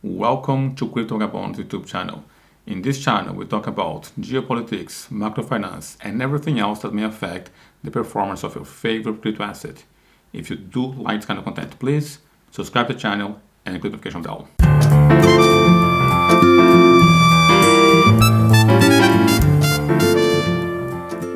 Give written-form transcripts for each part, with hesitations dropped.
Welcome to Crypto Vagabonds YouTube channel. In this channel, we talk about geopolitics, microfinance, and everything else that may affect the performance of your favorite crypto asset. If you do like this kind of content, please subscribe to the channel and click the notification bell.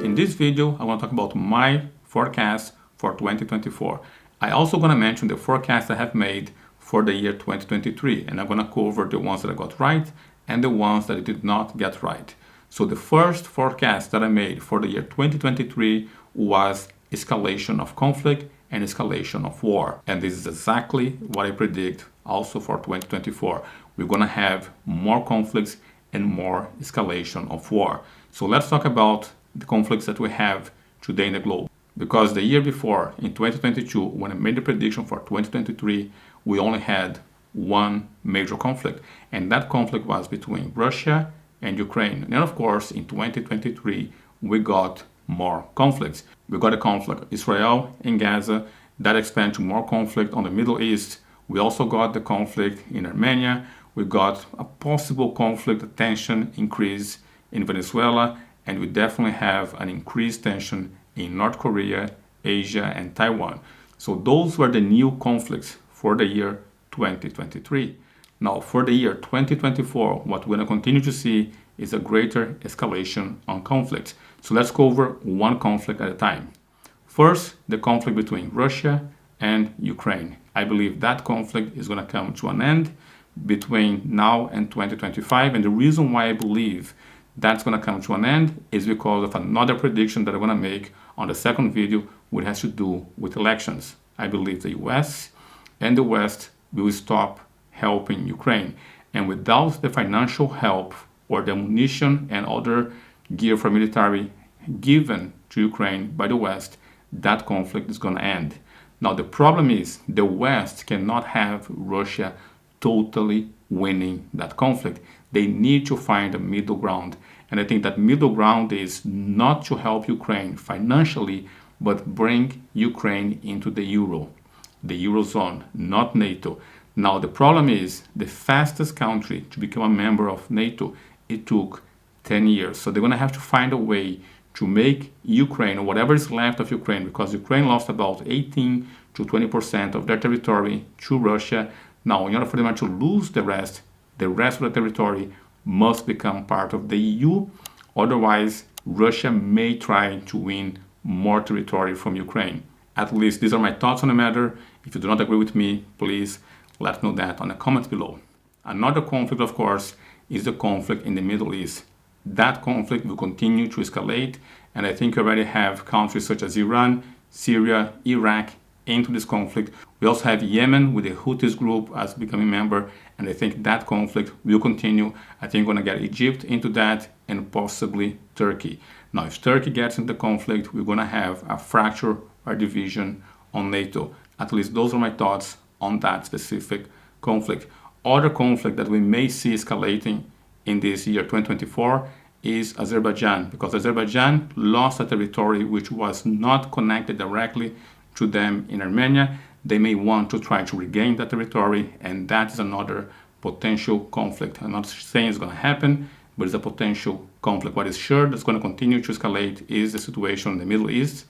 In this video, I want to talk about my forecast for 2024. I also going to mention the forecast I have made for the year 2023, and I'm going to cover the ones that I got right and the ones that I did not get right. So the first forecast that I made for the year 2023 was escalation of conflict and escalation of war. And this is exactly what I predict also for 2024. We're going to have more conflicts and more escalation of war. So let's talk about the conflicts that we have today in the globe. Because the year before, in 2022, when I made the prediction for 2023, we only had one major conflict. And that conflict was between Russia and Ukraine. And of course, in 2023, we got more conflicts. We got a conflict Israel and Gaza that expanded to more conflict on the Middle East. We also got the conflict in Armenia. We got a possible conflict tension increase in Venezuela. And we definitely have an increased tension in North Korea, Asia, and Taiwan. So those were the new conflicts for the year 2023. Now, for the year 2024, what we're going to continue to see is a greater escalation on conflicts. So let's go over one conflict at a time. First, the conflict between Russia and Ukraine. I believe that conflict is going to come to an end between now and 2025. And the reason why I believe that's going to come to an end is because of another prediction that I'm going to make on the second video, which has to do with elections. I believe the US and the West will stop helping Ukraine. And without the financial help or the ammunition and other gear for military given to Ukraine by the West, that conflict is going to end. Now, the problem is the West cannot have Russia totally winning that conflict. They need to find a middle ground. And I think that middle ground is not to help Ukraine financially, but bring Ukraine into the Euro, the Eurozone, not NATO. Now, the problem is the fastest country to become a member of NATO, it took 10 years. So they're going to have to find a way to make Ukraine, or whatever is left of Ukraine, because Ukraine lost about 18 to 20% of their territory to Russia. Now, in order for them to lose the rest of the territory must become part of the EU. Otherwise, Russia may try to win more territory from Ukraine. At least these are my thoughts on the matter. If you do not agree with me, please let me know that on the comments below. Another conflict, of course, is the conflict in the Middle East. That conflict will continue to escalate, and I think you already have countries such as Iran, Syria, Iraq into this conflict. We also have Yemen with the Houthis group as becoming member, and I think that conflict will continue. I think we're going to get Egypt into that and possibly Turkey. Now, if Turkey gets into the conflict, we're going to have a fracture or division on NATO. At least those are my thoughts on that specific conflict. Other conflict that we may see escalating in this year 2024 is Azerbaijan, because Azerbaijan lost a territory which was not connected directly to them in Armenia. They may want to try to regain that territory, and that is another potential conflict. I'm not saying it's going to happen, but it's a potential conflict. What is sure that's going to continue to escalate is the situation in the Middle East.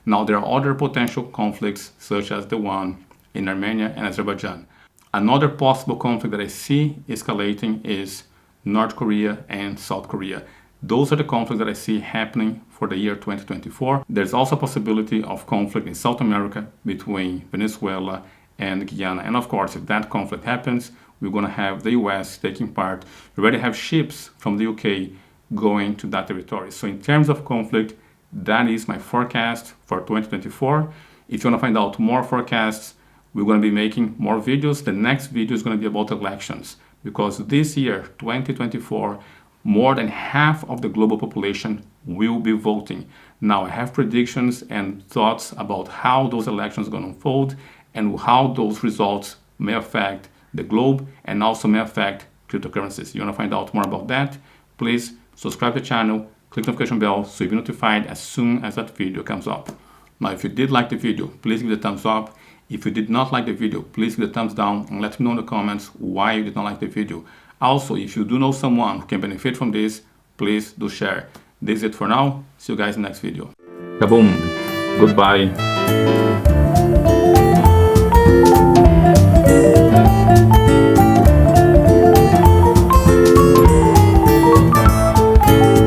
Now, there are other potential conflicts, such as the one in Armenia and Azerbaijan. Another possible conflict that I see escalating is North Korea and South Korea. Those are the conflicts that I see happening for the year 2024. There's also a possibility of conflict in South America between Venezuela and Guyana. And of course, if that conflict happens, we're going to have the US taking part. We already have ships from the UK going to that territory. So in terms of conflict, that is my forecast for 2024. If you want to find out more forecasts, we're going to be making more videos. The next video is going to be about elections, because this year, 2024, more than half of the global population will be voting. Now, I have predictions and thoughts about how those elections are going to unfold and how those results may affect the globe and also may affect cryptocurrencies. You want to find out more about that? Please subscribe to the channel, click the notification bell so you'll be notified as soon as that video comes up. Now, if you did like the video, please give it a thumbs up. If you did not like the video, please give a thumbs down and let me know in the comments why you did not like the video. Also, if you do know someone who can benefit from this, please do share. This is it for now. See you guys in the next video. Kaboom! Goodbye!